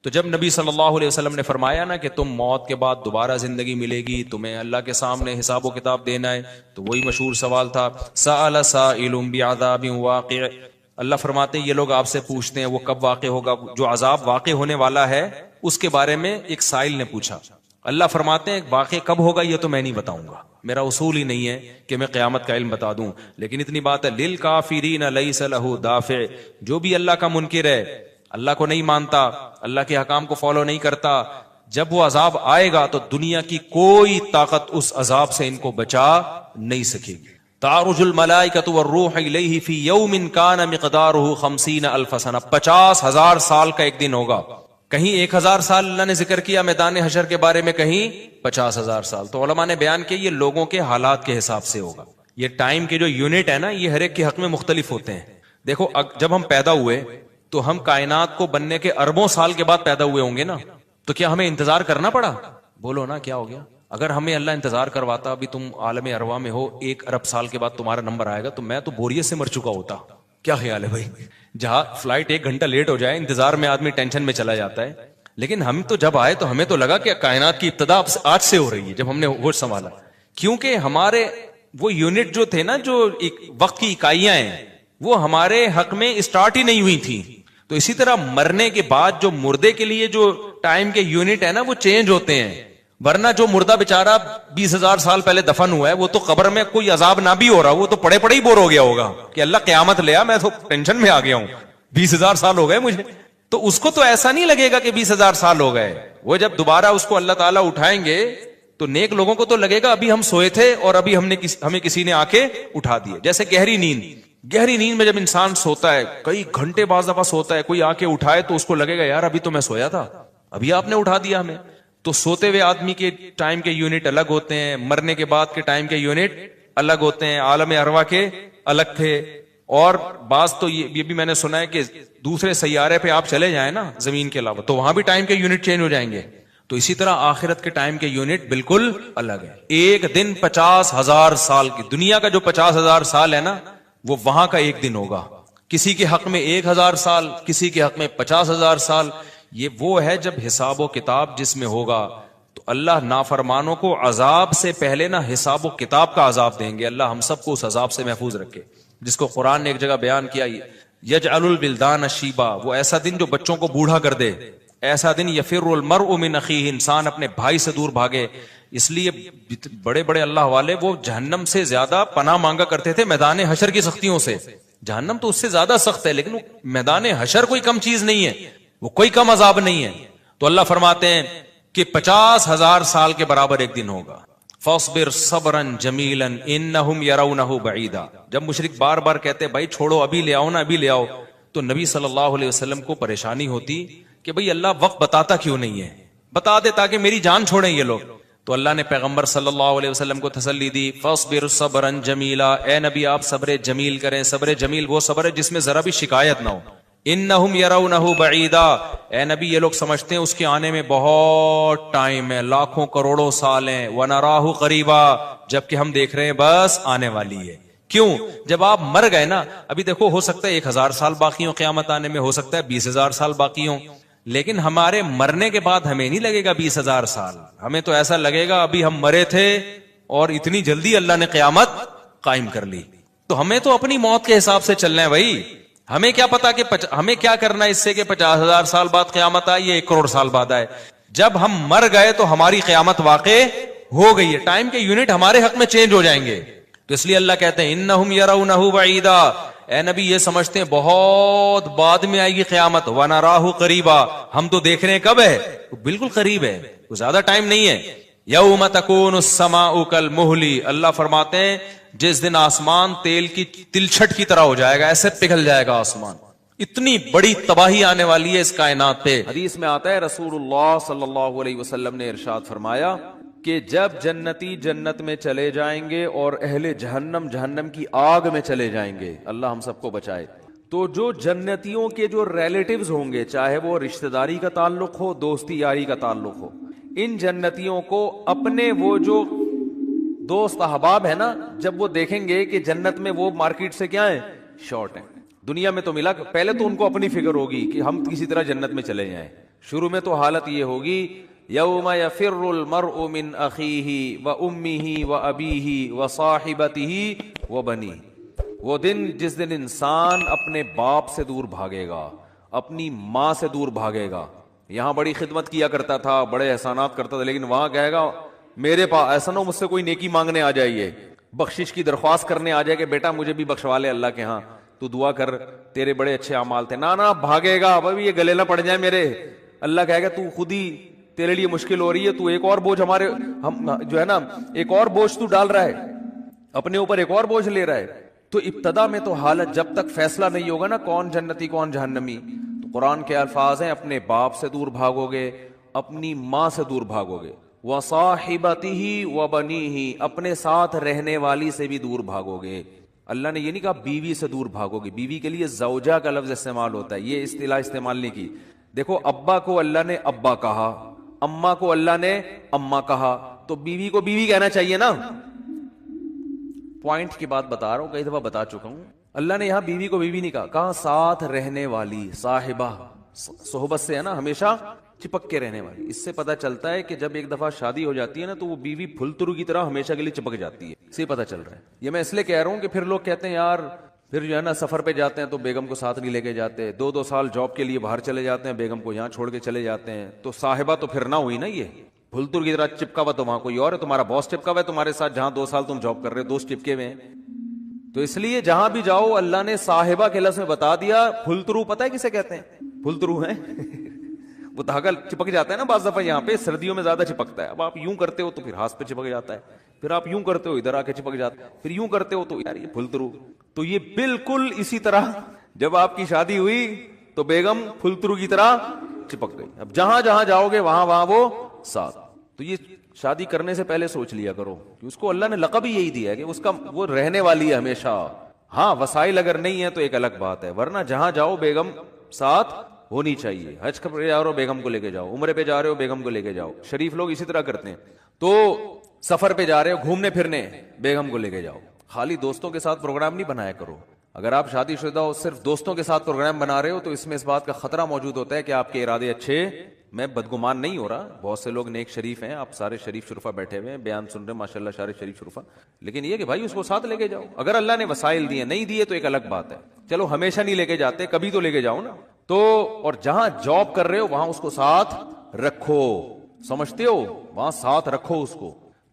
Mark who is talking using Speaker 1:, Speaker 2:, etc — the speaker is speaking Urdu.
Speaker 1: تو جب نبی صلی اللہ علیہ وسلم نے فرمایا نا کہ تم موت کے بعد دوبارہ زندگی ملے گی، تمہیں اللہ کے سامنے حساب و کتاب دینا ہے، تو وہی مشہور سوال تھا سأل سائل بعذاب واقع. اللہ فرماتے ہیں یہ لوگ آپ سے پوچھتے ہیں وہ کب واقع ہوگا، جو عذاب واقع ہونے والا ہے اس کے بارے میں ایک سائل نے پوچھا. اللہ فرماتے ہیں واقع کب ہوگا یہ تو میں نہیں بتاؤں گا، میرا اصول ہی نہیں ہے کہ میں قیامت کا علم بتا دوں، لیکن اتنی بات ہے للکافرین لیس لہ دافع. جو بھی اللہ کا منکر ہے، اللہ کو نہیں مانتا، اللہ کے حکام کو فالو نہیں کرتا، جب وہ عذاب آئے گا تو دنیا کی کوئی طاقت اس عذاب سے ان کو بچا نہیں سکے گی. تعرج الملائکۃ والروح الیہ فی یوم کان مقدارہ 50,000 سنہ، 50,000 سال کا ایک دن ہوگا. کہیں 1,000 سال اللہ نے ذکر کیا میدان حشر کے بارے میں، کہیں 50,000 سال. تو علماء نے بیان کیا یہ لوگوں کے حالات کے حساب سے ہوگا. یہ ٹائم کے جو یونٹ ہے نا یہ ہر ایک کے حق میں مختلف ہوتے ہیں. دیکھو جب ہم پیدا ہوئے تو ہم کائنات کو بننے کے اربوں سال کے بعد پیدا ہوئے ہوں گے نا، تو کیا ہمیں انتظار کرنا پڑا؟ بولو نا کیا ہو گیا؟ اگر ہمیں اللہ انتظار کرواتا ابھی تم عالم ارواح میں ہو 1 ارب سال کے بعد تمہارا نمبر آئے گا، تو میں تو بوریت سے مر چکا ہوتا. کیا خیال ہے بھائی؟ جہاں فلائٹ 1 گھنٹہ لیٹ ہو جائے انتظار میں آدمی ٹینشن میں چلا جاتا ہے. لیکن ہم تو جب آئے تو ہمیں تو لگا کہ کائنات کی ابتدا آج سے ہو رہی ہے. جب ہم نے ہوش سنبھالا، کیونکہ ہمارے وہ یونٹ جو تھے نا، جو وقت کی اکائیاں ہیں، وہ ہمارے حق میں اسٹارٹ ہی نہیں ہوئی تھی. تو اسی طرح مرنے کے بعد جو مردے کے لیے جو ٹائم کے یونٹ ہے نا وہ چینج ہوتے ہیں. ورنہ جو مردہ بیچارہ 20,000 سال پہلے دفن ہوا ہے وہ تو قبر میں کوئی عذاب نہ بھی ہو رہا، وہ تو پڑے پڑے ہی بور ہو گیا ہوگا کہ اللہ قیامت لیا، میں تو ٹینشن میں آ گیا ہوں، 20,000 سال ہو گئے مجھے. تو اس کو تو ایسا نہیں لگے گا کہ 20,000 سال ہو گئے. وہ جب دوبارہ اس کو اللہ تعالیٰ اٹھائیں گے تو نیک لوگوں کو تو لگے گا ابھی ہم سوئے تھے اور ابھی ہمیں کسی نے آ کے اٹھا دیا. جیسے گہری نیند میں جب انسان سوتا ہے کئی گھنٹے بعض دفعہ سوتا ہے، کوئی آ کے اٹھائے تو اس کو لگے گا یار ابھی تو میں سویا تھا، ابھی آپ نے اٹھا دیا ہمیں. تو سوتے ہوئے آدمی کے ٹائم کے یونٹ الگ ہوتے ہیں، مرنے کے بعد کے ٹائم کے یونٹ الگ ہوتے ہیں، عالم ارواح کے الگ تھے. اور بعض تو یہ بھی میں نے سنا ہے کہ دوسرے سیارے پہ آپ چلے جائیں نا زمین کے علاوہ تو وہاں بھی ٹائم کے یونٹ چینج ہو جائیں گے. تو اسی طرح آخرت کے ٹائم کے یونٹ بالکل الگ ہے. ایک دن 50,000 سال کی، دنیا کا جو 50,000 سال ہے نا وہ وہاں کا ایک دن ہوگا. کسی کے حق میں 1,000 سال، کسی کے حق میں 50,000 سال. یہ وہ ہے جب حساب و کتاب جس میں ہوگا تو اللہ نافرمانوں کو عذاب سے پہلے نا حساب و کتاب کا عذاب دیں گے. اللہ ہم سب کو اس عذاب سے محفوظ رکھے، جس کو قرآن نے ایک جگہ بیان کیا یجعل البلدان شیبا، وہ ایسا دن جو بچوں کو بوڑھا کر دے. ایسا دن یفر المرء من اخیہ، انسان اپنے بھائی سے دور بھاگے. اس لیے بڑے بڑے اللہ والے وہ جہنم سے زیادہ پناہ مانگا کرتے تھے میدان حشر کی سختیوں سے. جہنم تو اس سے زیادہ سخت ہے، لیکن میدان حشر کوئی کم چیز نہیں ہے، وہ کوئی کم عذاب نہیں ہے. تو اللہ فرماتے ہیں کہ 50,000 سال کے برابر ایک دن ہوگا. فاصبر صبرا جمیلا انہم یرونہ بعیدا. جب مشرک بار بار کہتے بھائی چھوڑو ابھی لے آؤ نا ابھی لے آؤ، تو نبی صلی اللہ علیہ وسلم کو پریشانی ہوتی کہ بھئی اللہ وقت بتاتا کیوں نہیں ہے، بتا دے تاکہ میری جان چھوڑیں یہ لوگ. تو اللہ نے پیغمبر صلی اللہ علیہ وسلم کو تسلی دی فاصبر صبرا جمیلا، اے نبی آپ صبر جمیل کریں. صبر جمیل وہ صبر ہے جس میں ذرا بھی شکایت نہ ہو. انہم یرونہ بعیدا، اے نبی یہ لوگ سمجھتے ہیں اس کے آنے میں بہت ٹائم ہے، لاکھوں کروڑوں سال ہیں. ونراہ قریبا، جبکہ ہم دیکھ رہے ہیں بس آنے والی ہے. کیوں؟ جب آپ مر گئے نا، ابھی دیکھو ہو سکتا ہے 1,000 سال باقی ہوں قیامت آنے میں، ہو سکتا ہے 20,000 سال باقی ہوں، لیکن ہمارے مرنے کے بعد ہمیں نہیں لگے گا 20,000 سال. ہمیں تو ایسا لگے گا ابھی ہم مرے تھے اور اتنی جلدی اللہ نے قیامت قائم کر لی. تو ہمیں تو اپنی موت کے حساب سے چلنا ہے بھائی. ہمیں کیا پتا کہ ہمیں کیا کرنا ہے اس سے کہ 50,000 سال بعد قیامت آئے یا 1 کروڑ سال بعد آئے. جب ہم مر گئے تو ہماری قیامت واقع ہو گئی ہے، ٹائم کے یونٹ ہمارے حق میں چینج ہو جائیں گے. تو اس لیے اللہ کہتے ہیں انہم یرونہ بعیدا، اے نبی یہ سمجھتے ہیں بہت بعد میں آئے گی قیامت. ونراہ قریبا، ہم تو دیکھ رہے ہیں کب ہے، بالکل قریب ہے، کوئی زیادہ ٹائم نہیں ہے. یوم تکون السماء کالمہل، اللہ فرماتے ہیں جس دن آسمان تیل کی تلچھٹ کی طرح ہو جائے گا، ایسے پگھل جائے گا آسمان. اتنی بڑی تباہی آنے والی ہے اس کائنات پہ. حدیث میں آتا ہے رسول اللہ صلی اللہ علیہ وسلم نے ارشاد فرمایا کہ جب جنتی جنت میں چلے جائیں گے اور اہل جہنم جہنم کی آگ میں چلے جائیں گے، اللہ ہم سب کو بچائے، تو جو جنتیوں کے جو ریلیٹیوز ہوں گے، چاہے وہ رشتہ داری کا تعلق ہو، دوستی یاری کا تعلق ہو، ان جنتیوں کو اپنے وہ جو دوست احباب ہے نا، جب وہ دیکھیں گے کہ جنت میں وہ مارکیٹ سے کیا ہیں، شارٹ ہیں. دنیا میں تو ملا، پہلے تو ان کو اپنی فکر ہوگی کہ ہم کسی طرح جنت میں چلے جائیں.
Speaker 2: شروع میں تو حالت یہ ہوگی یوم یفر المرء من اخیہ وامہ وابیہ وصاحبتہ وبنیہ، وہ دن جس دن انسان اپنے باپ سے دور بھاگے گا، اپنی ماں سے دور بھاگے گا. یہاں بڑی خدمت کیا کرتا تھا، بڑے احسانات کرتا تھا، لیکن وہاں کہے گا میرے پاس ایسا نہ ہو مجھ سے کوئی نیکی مانگنے آ جائیے، بخشش کی درخواست کرنے آ جائے کہ بیٹا مجھے بھی بخشوا لے اللہ کے ہاں، تو دعا کر تیرے بڑے اچھے اعمال تھے. نہ بھاگے گا، بھائی یہ گلے نہ پڑ جائے میرے. اللہ کہے گا تو خود ہی تیرے لیے مشکل ہو رہی ہے، تو ایک اور بوجھ ہمارے ہم جو ہے نا ایک اور بوجھ تو ڈال رہا ہے اپنے اوپر، ایک اور بوجھ لے رہا ہے. تو ابتدا میں تو حالت جب تک فیصلہ نہیں ہوگا نا کون جنتی کون جہنمی، تو قرآن کے الفاظ ہیں اپنے باپ سے دور بھاگو گے، اپنی ماں سے دور بھاگو گے، وصاحبتہ وبنیہ، اپنے ساتھ رہنے والی سے بھی دور بھاگو گے. اللہ نے یہ نہیں کہا بیوی سے دور بھاگو گے، بیوی کے لیے زوجہ کا لفظ استعمال ہوتا ہے، یہ اصطلاح استعمال نہیں کی. دیکھو ابا کو اللہ نے ابا کہا، اماں کو اللہ نے اماں کہا، تو بیوی کو بیوی کہنا چاہیے نا. پوائنٹ کی بات بتا رہا ہوں، کئی دفعہ بتا چکا ہوں. اللہ نے یہاں بیوی کو بیوی نہیں کہا، کہا ساتھ رہنے والی، صاحبہ، صحبت سے ہے نا ہمیشہ چپک کے رہنے والی. اس سے پتا چلتا ہے کہ جب ایک دفعہ شادی ہو جاتی ہے نا تو وہ بیوی پھلترو کی طرح ہمیشہ کے لیے چپک جاتی ہے. اس سے پتا چل رہا ہے. یہ میں اس لیے کہہ رہا ہوں کہ پھر لوگ کہتے ہیں یار پھر جو ہے نا سفر پہ جاتے ہیں تو بیگم کو ساتھ نہیں لے کے جاتے، 2 سال جاب کے لیے باہر چلے جاتے ہیں، بیگم کو یہاں چھوڑ کے چلے جاتے ہیں، تو صاحبہ تو پھر نہ ہوئی نا. یہ پھلتر کی طرح چپکا ہوا تو وہاں کوئی اور ہے، تمہارا باس چپکا ہوا ہے تمہارے ساتھ، جہاں 2 سال تم جاب کر رہے ہو دوست چپکے ہوئے ہیں. تو اس لیے جہاں بھی جاؤ اللہ نے صاحبہ کے لفظ میں بتا دیا. پھلترو پتہ ہے کسے کہتے ہیں؟ پھلترو ہیں وہ دھاگا چپک جاتا ہے نا بعض دفعہ، یہاں پہ سردیوں میں زیادہ چپکتا ہے. اب آپ یوں کرتے ہو تو پھر ہاتھ پہ چپک جاتا ہے، پھر آپ یوں کرتے ہو ادھر آ کے چپک جاتا ہے، پھر یوں کرتے ہو تو یار یہ پھلترو. تو یہ بالکل اسی طرح جب آپ کی شادی ہوئی تو بیگم پھلترو کی طرح چپک گئی. اب جہاں جہاں جاؤ گے وہاں وہاں وہ ساتھ. تو یہ شادی کرنے سے پہلے سوچ لیا کرو کہ اس کو اللہ نے لقب ہی یہی دیا ہے کہ اس کا وہ رہنے والی ہے ہمیشہ. ہاں وسائل اگر نہیں ہے تو ایک الگ بات ہے، ورنہ جہاں جاؤ بیگم ساتھ ہونی چاہیے. حج پہ جا رہے ہو بیگم کو لے کے جاؤ، عمرے پہ جا رہے ہو بیگم کو لے کے جاؤ. شریف لوگ اسی طرح کرتے ہیں. تو سفر پہ جا رہے ہو گھومنے پھرنے بیگم کو لے کے جاؤ. خالی دوستوں کے ساتھ پروگرام نہیں بنایا کرو. اگر آپ شادی شدہ ہو صرف دوستوں کے ساتھ پروگرام بنا رہے ہو تو اس میں اس بات کا خطرہ موجود ہوتا ہے کہ آپ کے ارادے اچھے، میں بدگمان نہیں ہو رہا، بہت سے لوگ نیک شریف ہیں، آپ سارے شریف شرفا بیٹھے ہوئے ہیں بیان سن رہے ہیں ماشاءاللہ سارے شریف شرفا، لیکن یہ کہ بھائی اس کو ساتھ لے کے جاؤ. اگر اللہ نے وسائل دیے نہیں دیے تو ایک الگ بات ہے. چلو ہمیشہ نہیں لے کے جاتے، کبھی تو لے کے جاؤ نا. تو اور جہاں جاب کر رہے ہو وہاں اس کو ساتھ رکھو، سمجھتے ہو وہاں ساتھ رکھو اس کو.